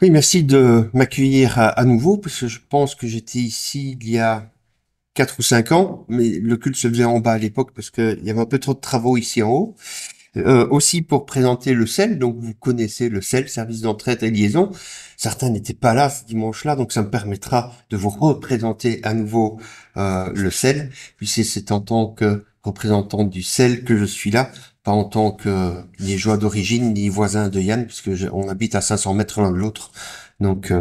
Oui, merci de m'accueillir à nouveau, parce que je pense que j'étais ici il y a 4 ou 5 ans, mais le culte se faisait en bas à l'époque parce qu'il y avait un peu trop de travaux ici en haut. Aussi pour présenter le CEL, donc vous connaissez le CEL, service d'entraide et liaison. Certains n'étaient pas là ce dimanche-là, donc ça me permettra de vous représenter à nouveau le CEL, puisque c'est en tant que représentant du CEL que je suis là, pas en tant que liégeois d'origine ni voisin de Yann, puisque on habite à 500 mètres l'un de l'autre. Donc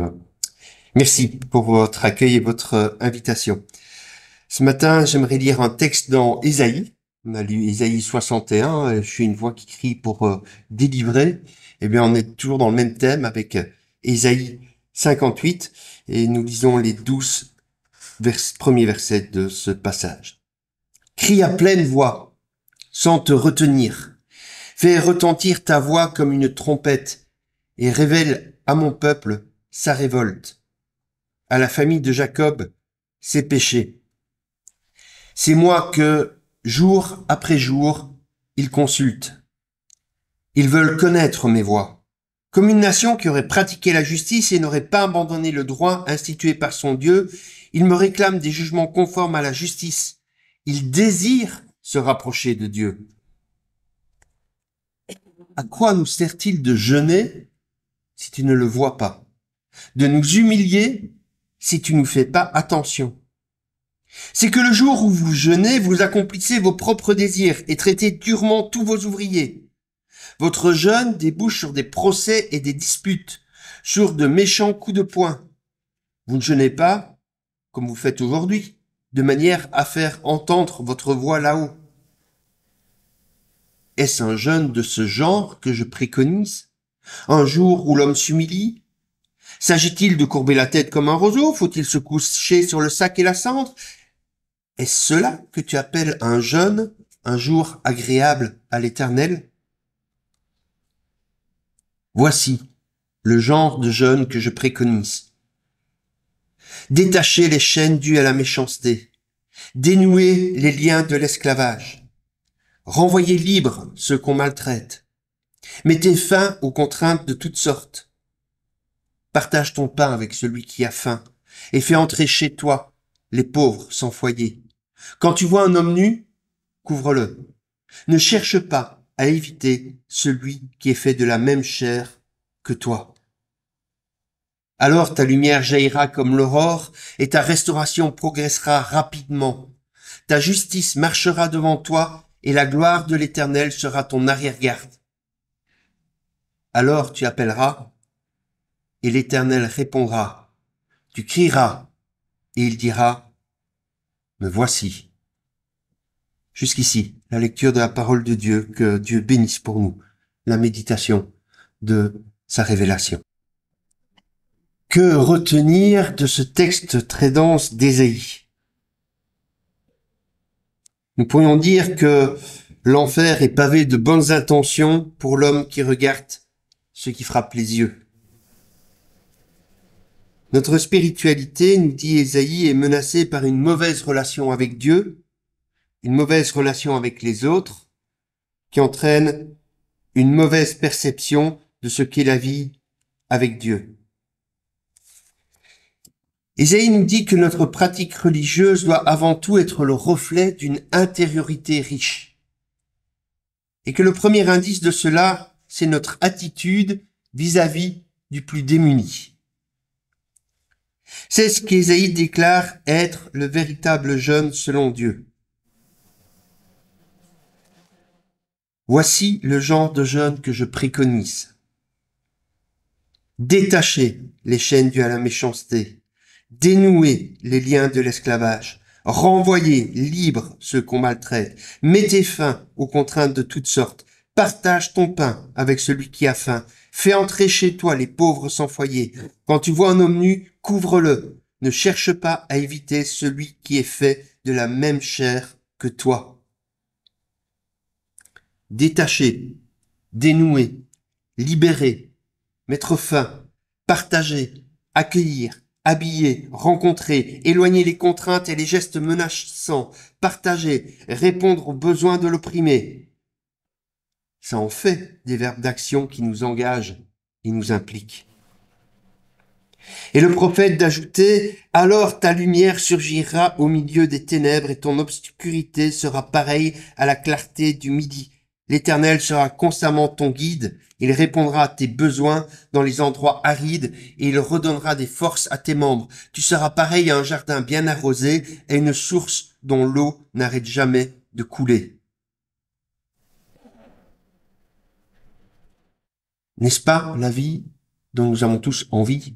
merci pour votre accueil et votre invitation. Ce matin, j'aimerais lire un texte dans Ésaïe. On a lu Ésaïe 61, je suis une voix qui crie pour délivrer. Eh bien, on est toujours dans le même thème avec Ésaïe 58 et nous lisons les 12 premiers versets de ce passage. Crie à pleine voix, sans te retenir. Fais retentir ta voix comme une trompette et révèle à mon peuple sa révolte, à la famille de Jacob ses péchés. C'est moi que, jour après jour, ils consultent. Ils veulent connaître mes voies. Comme une nation qui aurait pratiqué la justice et n'aurait pas abandonné le droit institué par son Dieu, ils me réclament des jugements conformes à la justice. Ils désirent se rapprocher de Dieu. À quoi nous sert-il de jeûner si tu ne le vois pas? De nous humilier si tu ne nous fais pas attention? C'est que le jour où vous jeûnez, vous accomplissez vos propres désirs et traitez durement tous vos ouvriers. Votre jeûne débouche sur des procès et des disputes, sur de méchants coups de poing. Vous ne jeûnez pas, comme vous faites aujourd'hui, de manière à faire entendre votre voix là-haut. Est-ce un jeûne de ce genre que je préconise? Un jour où l'homme s'humilie? S'agit-il de courber la tête comme un roseau? Faut-il se coucher sur le sac et la cendre? Est-ce cela que tu appelles un jeûne, un jour agréable à l'Éternel? Voici le genre de jeûne que je préconise. Détachez les chaînes dues à la méchanceté, dénouez les liens de l'esclavage, renvoyez libres ceux qu'on maltraite, mettez fin aux contraintes de toutes sortes. Partage ton pain avec celui qui a faim et fais entrer chez toi les pauvres sans foyer. Quand tu vois un homme nu, couvre-le. Ne cherche pas à éviter celui qui est fait de la même chair que toi. Alors ta lumière jaillira comme l'aurore et ta restauration progressera rapidement. Ta justice marchera devant toi et la gloire de l'Éternel sera ton arrière-garde. Alors tu appelleras et l'Éternel répondra. Tu crieras et il dira, me voici. Jusqu'ici, la lecture de la parole de Dieu, que Dieu bénisse pour nous, la méditation de sa révélation. Que retenir de ce texte très dense d'Ésaïe? Nous pourrions dire que l'enfer est pavé de bonnes intentions pour l'homme qui regarde ce qui frappe les yeux. Notre spiritualité, nous dit Ésaïe, est menacée par une mauvaise relation avec Dieu, une mauvaise relation avec les autres, qui entraîne une mauvaise perception de ce qu'est la vie avec Dieu. Ésaïe nous dit que notre pratique religieuse doit avant tout être le reflet d'une intériorité riche. Et que le premier indice de cela, c'est notre attitude vis-à-vis du plus démuni. C'est ce qu'Ésaïe déclare être le véritable jeûne selon Dieu. Voici le genre de jeûne que je préconise. Détachez les chaînes dues à la méchanceté, dénouez les liens de l'esclavage, renvoyez libres ceux qu'on maltraite, mettez fin aux contraintes de toutes sortes, partage ton pain avec celui qui a faim, fais entrer chez toi les pauvres sans foyer. Quand tu vois un homme nu, couvre-le. Ne cherche pas à éviter celui qui est fait de la même chair que toi. Détacher, dénouer, libérer, mettre fin, partager, accueillir, habiller, rencontrer, éloigner les contraintes et les gestes menaçants, partager, répondre aux besoins de l'opprimé. Ça en fait des verbes d'action qui nous engagent et nous impliquent. Et le prophète d'ajouter, alors ta lumière surgira au milieu des ténèbres et ton obscurité sera pareille à la clarté du midi. L'Éternel sera constamment ton guide, il répondra à tes besoins dans les endroits arides et il redonnera des forces à tes membres. Tu seras pareil à un jardin bien arrosé et une source dont l'eau n'arrête jamais de couler. N'est-ce pas la vie dont nous avons tous envie?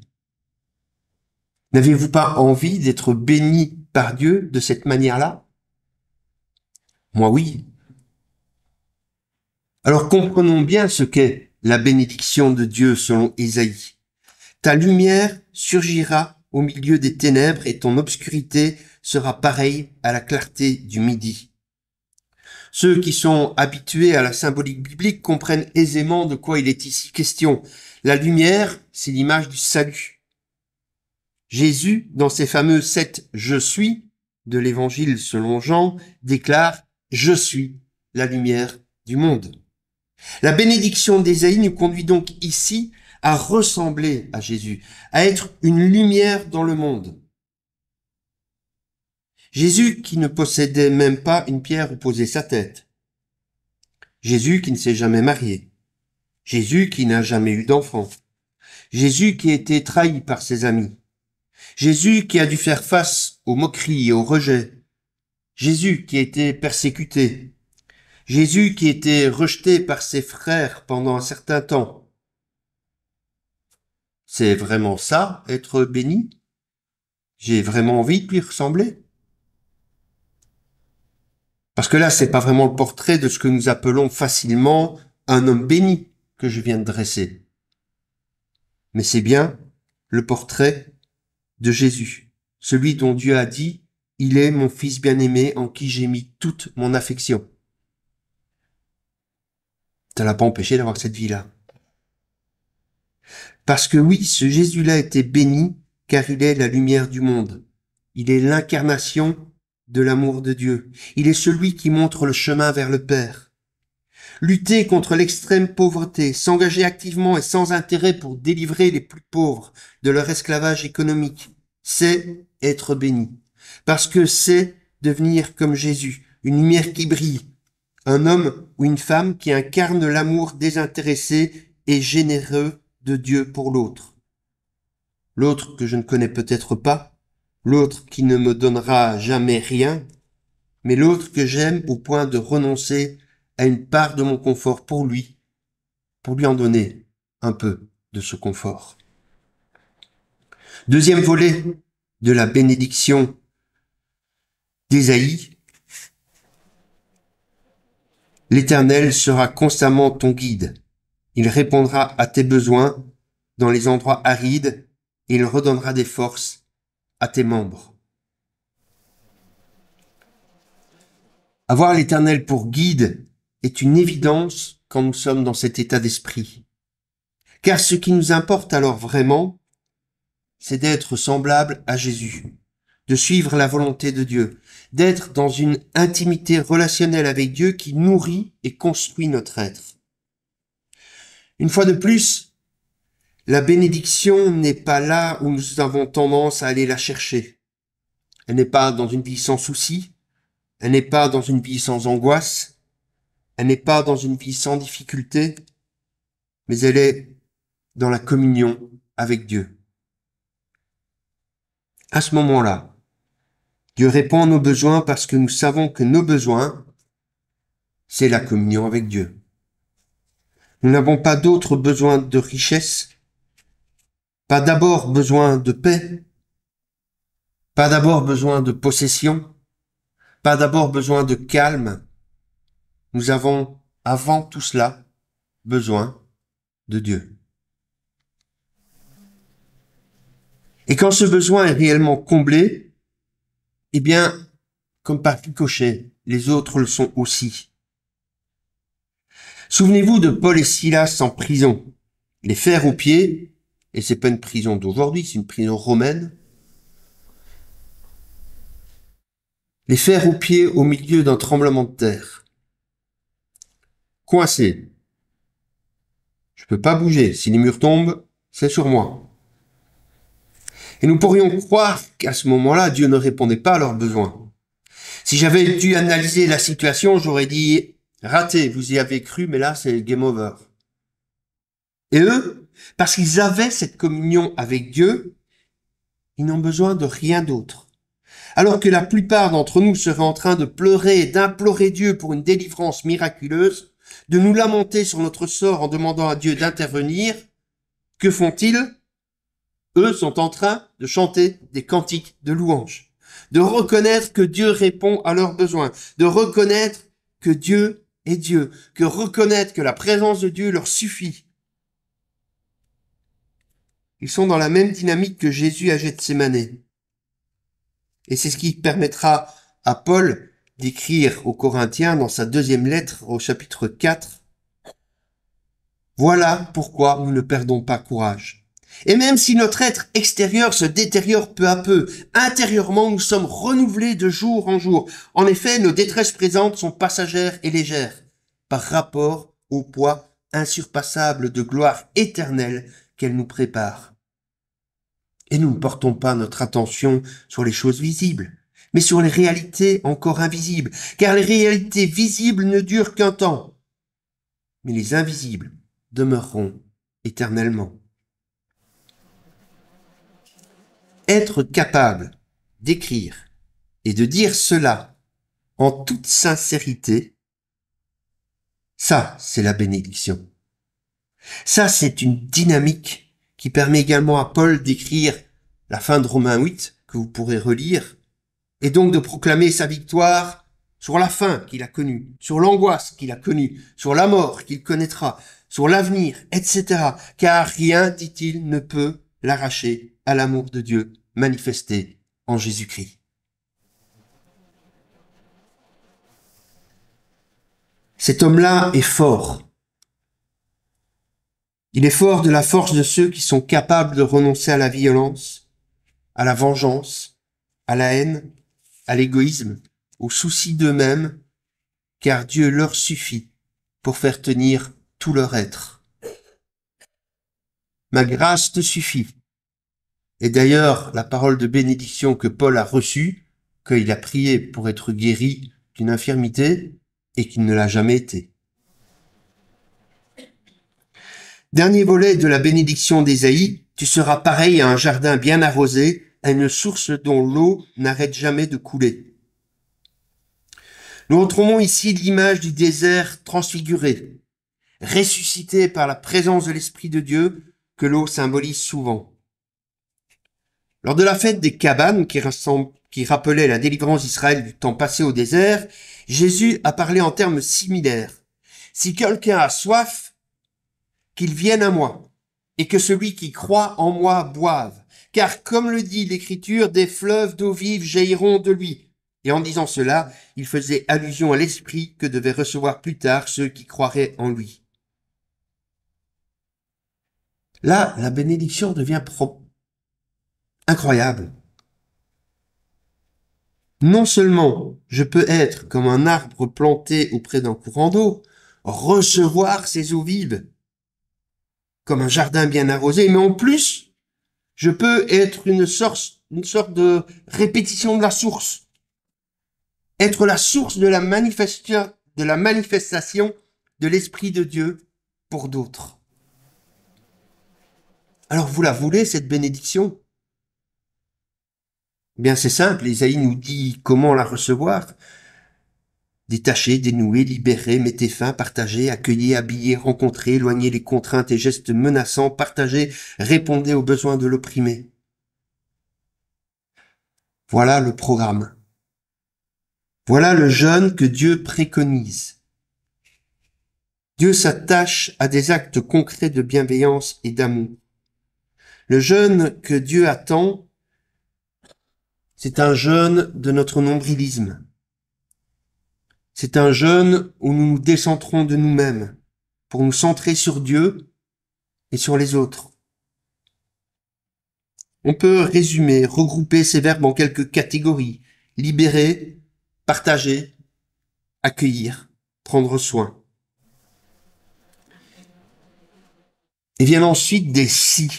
N'avez-vous pas envie d'être béni par Dieu de cette manière-là? Moi, oui. Alors comprenons bien ce qu'est la bénédiction de Dieu selon Ésaïe. Ta lumière surgira au milieu des ténèbres et ton obscurité sera pareille à la clarté du midi. Ceux qui sont habitués à la symbolique biblique comprennent aisément de quoi il est ici question. La lumière, c'est l'image du salut. Jésus, dans ses fameux 7 « Je suis » de l'Évangile selon Jean, déclare « Je suis la lumière du monde ». La bénédiction d'Ésaïe nous conduit donc ici à ressembler à Jésus, à être une lumière dans le monde. Jésus qui ne possédait même pas une pierre où poser sa tête. Jésus qui ne s'est jamais marié. Jésus qui n'a jamais eu d'enfant. Jésus qui a été trahi par ses amis. Jésus qui a dû faire face aux moqueries et aux rejets. Jésus qui a été persécuté. Jésus qui a été rejeté par ses frères pendant un certain temps. C'est vraiment ça, être béni? J'ai vraiment envie de lui ressembler? Parce que là, c'est pas vraiment le portrait de ce que nous appelons facilement un homme béni que je viens de dresser. Mais c'est bien le portrait de Jésus, celui dont Dieu a dit « Il est mon fils bien-aimé en qui j'ai mis toute mon affection ». Ça l'a pas empêché d'avoir cette vie-là. Parce que oui, ce Jésus-là était béni car il est la lumière du monde. Il est l'incarnation de l'amour de Dieu. Il est celui qui montre le chemin vers le Père. Lutter contre l'extrême pauvreté, s'engager activement et sans intérêt pour délivrer les plus pauvres de leur esclavage économique, c'est être béni. Parce que c'est devenir comme Jésus, une lumière qui brille, un homme ou une femme qui incarne l'amour désintéressé et généreux de Dieu pour l'autre. L'autre que je ne connais peut-être pas, l'autre qui ne me donnera jamais rien, mais l'autre que j'aime au point de renoncer à une part de mon confort pour lui en donner un peu de ce confort. Deuxième volet de la bénédiction d'Ésaïe, l'Éternel sera constamment ton guide. Il répondra à tes besoins dans les endroits arides et il redonnera des forces à tes membres. Avoir l'Éternel pour guide est une évidence quand nous sommes dans cet état d'esprit. Car ce qui nous importe alors vraiment, c'est d'être semblable à Jésus, de suivre la volonté de Dieu, d'être dans une intimité relationnelle avec Dieu qui nourrit et construit notre être. Une fois de plus, la bénédiction n'est pas là où nous avons tendance à aller la chercher. Elle n'est pas dans une vie sans soucis, elle n'est pas dans une vie sans angoisse, elle n'est pas dans une vie sans difficulté, mais elle est dans la communion avec Dieu. À ce moment-là, Dieu répond à nos besoins parce que nous savons que nos besoins, c'est la communion avec Dieu. Nous n'avons pas d'autre besoin de richesse, pas d'abord besoin de paix, pas d'abord besoin de possession, pas d'abord besoin de calme. Nous avons, avant tout cela, besoin de Dieu. Et quand ce besoin est réellement comblé, eh bien, comme par ricochet, les autres le sont aussi. Souvenez-vous de Paul et Silas en prison. Les fers aux pieds, et c'est pas une prison d'aujourd'hui, c'est une prison romaine. Les fers aux pieds au milieu d'un tremblement de terre. Coincé. Je peux pas bouger. Si les murs tombent, c'est sur moi. Et nous pourrions croire qu'à ce moment-là, Dieu ne répondait pas à leurs besoins. Si j'avais dû analyser la situation, j'aurais dit, raté, vous y avez cru, mais là, c'est game over. Et eux, parce qu'ils avaient cette communion avec Dieu, ils n'ont besoin de rien d'autre. Alors que la plupart d'entre nous seraient en train de pleurer et d'implorer Dieu pour une délivrance miraculeuse, de nous lamenter sur notre sort en demandant à Dieu d'intervenir, que font-ils? Eux sont en train de chanter des cantiques de louange, de reconnaître que Dieu répond à leurs besoins, de reconnaître que Dieu est Dieu, que reconnaître que la présence de Dieu leur suffit. Ils sont dans la même dynamique que Jésus à Gethsémanée. Et c'est ce qui permettra à Paul d'écrire aux Corinthiens dans sa deuxième lettre au chapitre 4. Voilà pourquoi nous ne perdons pas courage. Et même si notre être extérieur se détériore peu à peu, intérieurement nous sommes renouvelés de jour en jour. En effet, nos détresses présentes sont passagères et légères par rapport au poids insurpassable de gloire éternelle qu'elle nous prépare. Et nous ne portons pas notre attention sur les choses visibles, mais sur les réalités encore invisibles, car les réalités visibles ne durent qu'un temps, mais les invisibles demeureront éternellement. Être capable d'écrire et de dire cela en toute sincérité, ça, c'est la bénédiction. Ça, c'est une dynamique qui permet également à Paul d'écrire la fin de Romains 8, que vous pourrez relire, et donc de proclamer sa victoire sur la fin qu'il a connue, sur l'angoisse qu'il a connue, sur la mort qu'il connaîtra, sur l'avenir, etc. Car rien, dit-il, ne peut l'arracher à l'amour de Dieu manifesté en Jésus-Christ. Cet homme-là est fort. Il est fort de la force de ceux qui sont capables de renoncer à la violence, à la vengeance, à la haine, à l'égoïsme, au souci d'eux-mêmes, car Dieu leur suffit pour faire tenir tout leur être. Ma grâce te suffit. Et d'ailleurs, la parole de bénédiction que Paul a reçue, qu'il a prié pour être guéri d'une infirmité et qu'il ne l'a jamais été. Dernier volet de la bénédiction d'Ésaïe, tu seras pareil à un jardin bien arrosé, à une source dont l'eau n'arrête jamais de couler. Nous retrouvons ici l'image du désert transfiguré, ressuscité par la présence de l'Esprit de Dieu, que l'eau symbolise souvent. Lors de la fête des cabanes, qui rappelait la délivrance d'Israël du temps passé au désert, Jésus a parlé en termes similaires. Si quelqu'un a soif, qu'il vienne à moi, et que celui qui croit en moi boive. Car comme le dit l'Écriture, des fleuves d'eau vive jailliront de lui. Et en disant cela, il faisait allusion à l'Esprit que devaient recevoir plus tard ceux qui croiraient en lui. Là, la bénédiction devient incroyable. Non seulement je peux être comme un arbre planté auprès d'un courant d'eau, recevoir ces eaux vives, comme un jardin bien arrosé, mais en plus, je peux être une sorte de répétition de la source. Être la source de la manifestation de l'Esprit de Dieu pour d'autres. Alors vous la voulez, cette bénédiction? Bien c'est simple, Ésaïe nous dit comment la recevoir. Détacher, dénouer, libérer, mettez fin, partager, accueillir, habiller, rencontrer, éloigner les contraintes et gestes menaçants, partager, répondez aux besoins de l'opprimé. Voilà le programme. Voilà le jeûne que Dieu préconise. Dieu s'attache à des actes concrets de bienveillance et d'amour. Le jeûne que Dieu attend, c'est un jeûne de notre nombrilisme. C'est un jeûne où nous nous décentrons de nous-mêmes pour nous centrer sur Dieu et sur les autres. On peut résumer, regrouper ces verbes en quelques catégories. Libérer, partager, accueillir, prendre soin. Et viennent ensuite des si.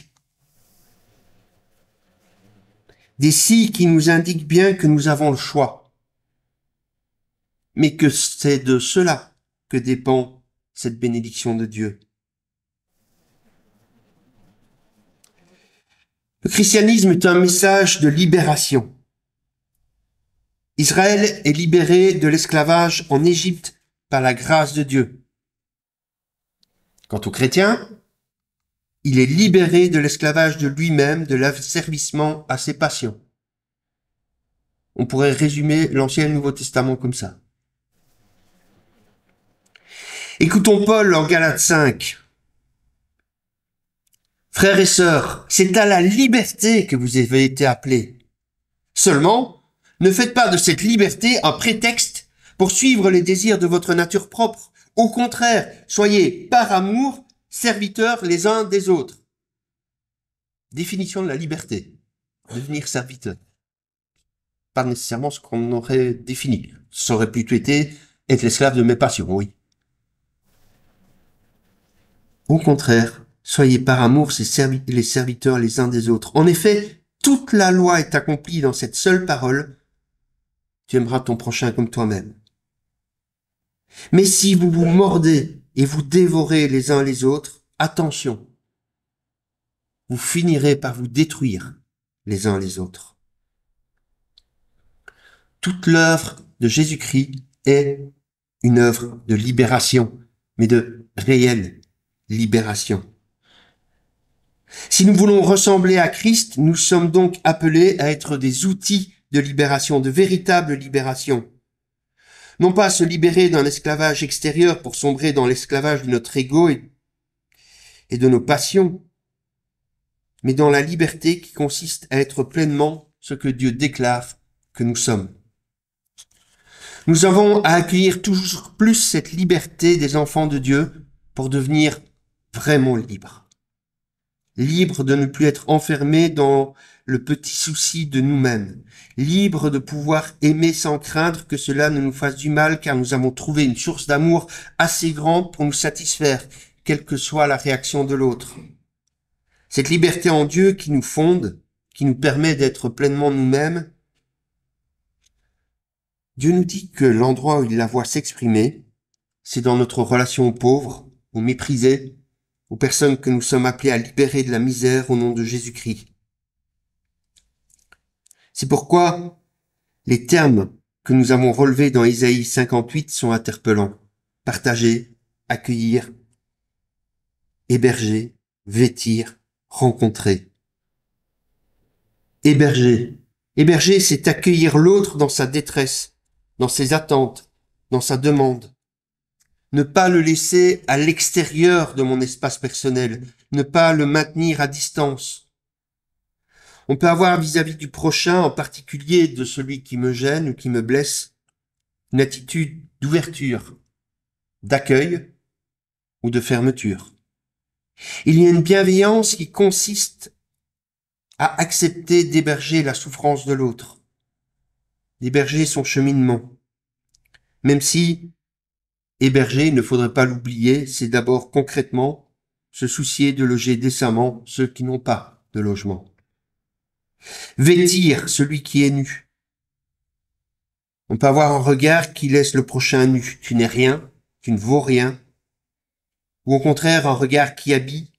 Des si qui nous indiquent bien que nous avons le choix, mais que c'est de cela que dépend cette bénédiction de Dieu. Le christianisme est un message de libération. Israël est libéré de l'esclavage en Égypte par la grâce de Dieu. Quant au chrétien, il est libéré de l'esclavage de lui-même, de l'asservissement à ses passions. On pourrait résumer l'Ancien et le Nouveau Testament comme ça. Écoutons Paul en Galates 5. Frères et sœurs, c'est à la liberté que vous avez été appelés. Seulement, ne faites pas de cette liberté un prétexte pour suivre les désirs de votre nature propre. Au contraire, soyez par amour serviteurs les uns des autres. Définition de la liberté. Devenir serviteur. Pas nécessairement ce qu'on aurait défini. Ça aurait plutôt été être l'esclave de mes passions, oui. Au contraire, soyez par amour les serviteurs les uns des autres. En effet, toute la loi est accomplie dans cette seule parole. Tu aimeras ton prochain comme toi-même. Mais si vous vous mordez et vous dévorez les uns les autres, attention, vous finirez par vous détruire les uns les autres. Toute l'œuvre de Jésus-Christ est une œuvre de libération, mais de réelle libération. Si nous voulons ressembler à Christ, nous sommes donc appelés à être des outils de libération, de véritable libération. Non pas se libérer d'un esclavage extérieur pour sombrer dans l'esclavage de notre ego et de nos passions, mais dans la liberté qui consiste à être pleinement ce que Dieu déclare que nous sommes. Nous avons à accueillir toujours plus cette liberté des enfants de Dieu pour devenir vraiment libres. Libres de ne plus être enfermés dans le petit souci de nous-mêmes. Libres de pouvoir aimer sans craindre que cela ne nous fasse du mal car nous avons trouvé une source d'amour assez grande pour nous satisfaire, quelle que soit la réaction de l'autre. Cette liberté en Dieu qui nous fonde, qui nous permet d'être pleinement nous-mêmes, Dieu nous dit que l'endroit où il la voit s'exprimer, c'est dans notre relation aux pauvres, aux méprisés, aux personnes que nous sommes appelés à libérer de la misère au nom de Jésus-Christ. C'est pourquoi les termes que nous avons relevés dans Ésaïe 58 sont interpellants. Partager, accueillir, héberger, vêtir, rencontrer. Héberger. Héberger, c'est accueillir l'autre dans sa détresse, dans ses attentes, dans sa demande. Ne pas le laisser à l'extérieur de mon espace personnel, ne pas le maintenir à distance. On peut avoir vis-à-vis du prochain, en particulier de celui qui me gêne ou qui me blesse, une attitude d'ouverture, d'accueil ou de fermeture. Il y a une bienveillance qui consiste à accepter d'héberger la souffrance de l'autre, d'héberger son cheminement. Même si héberger, il ne faudrait pas l'oublier, c'est d'abord concrètement se soucier de loger décemment ceux qui n'ont pas de logement. Vêtir celui qui est nu. On peut avoir un regard qui laisse le prochain nu. Tu n'es rien, tu ne vaux rien. Ou au contraire, un regard qui habille,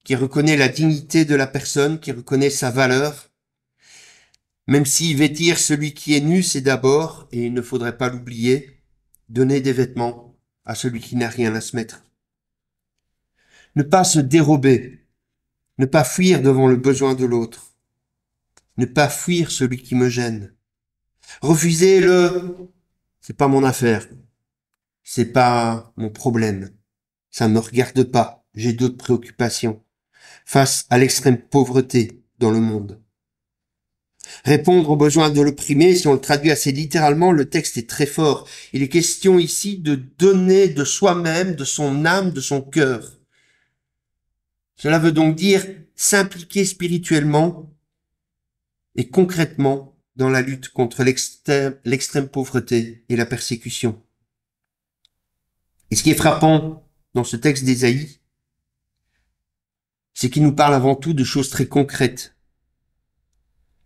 qui reconnaît la dignité de la personne, qui reconnaît sa valeur. Même si vêtir celui qui est nu, c'est d'abord, et il ne faudrait pas l'oublier, donner des vêtements à celui qui n'a rien à se mettre. Ne pas se dérober, ne pas fuir devant le besoin de l'autre, ne pas fuir celui qui me gêne. Refuser c'est pas mon affaire, c'est pas mon problème, ça ne me regarde pas, j'ai d'autres préoccupations, face à l'extrême pauvreté dans le monde. Répondre aux besoins de l'opprimé, si on le traduit assez littéralement, le texte est très fort. Il est question ici de donner de soi-même, de son âme, de son cœur. Cela veut donc dire s'impliquer spirituellement et concrètement dans la lutte contre l'extrême pauvreté et la persécution. Et ce qui est frappant dans ce texte d'Ésaïe, c'est qu'il nous parle avant tout de choses très concrètes.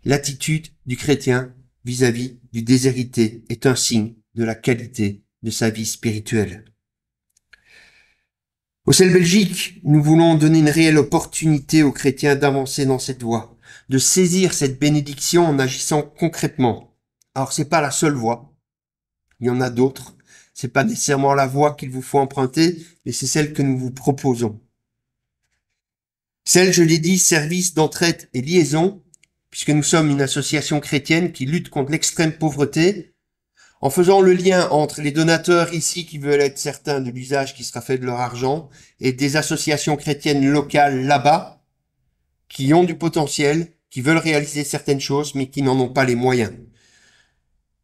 L'attitude du chrétien vis-à-vis du déshérité est un signe de la qualité de sa vie spirituelle. Au CEL Belgique, nous voulons donner une réelle opportunité aux chrétiens d'avancer dans cette voie, de saisir cette bénédiction en agissant concrètement. Alors c'est pas la seule voie, il y en a d'autres. C'est pas nécessairement la voie qu'il vous faut emprunter, mais c'est celle que nous vous proposons. Celle, je l'ai dit, service d'entraide et liaison, puisque nous sommes une association chrétienne qui lutte contre l'extrême pauvreté, en faisant le lien entre les donateurs ici qui veulent être certains de l'usage qui sera fait de leur argent et des associations chrétiennes locales là-bas qui ont du potentiel, qui veulent réaliser certaines choses mais qui n'en ont pas les moyens.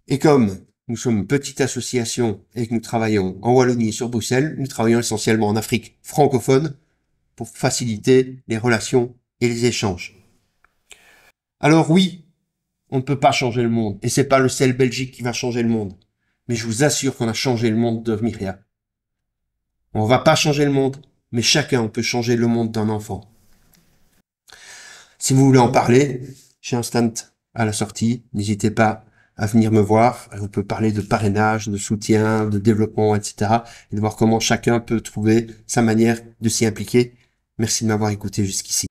Et comme nous sommes une petite association et que nous travaillons en Wallonie et sur Bruxelles, nous travaillons essentiellement en Afrique francophone pour faciliter les relations et les échanges. Alors oui, on ne peut pas changer le monde. Et c'est pas le CEL Belgique qui va changer le monde. Mais je vous assure qu'on a changé le monde de Myria. On va pas changer le monde, mais chacun peut changer le monde d'un enfant. Si vous voulez en parler, j'ai un stand à la sortie. N'hésitez pas à venir me voir. On peut parler de parrainage, de soutien, de développement, etc. Et de voir comment chacun peut trouver sa manière de s'y impliquer. Merci de m'avoir écouté jusqu'ici.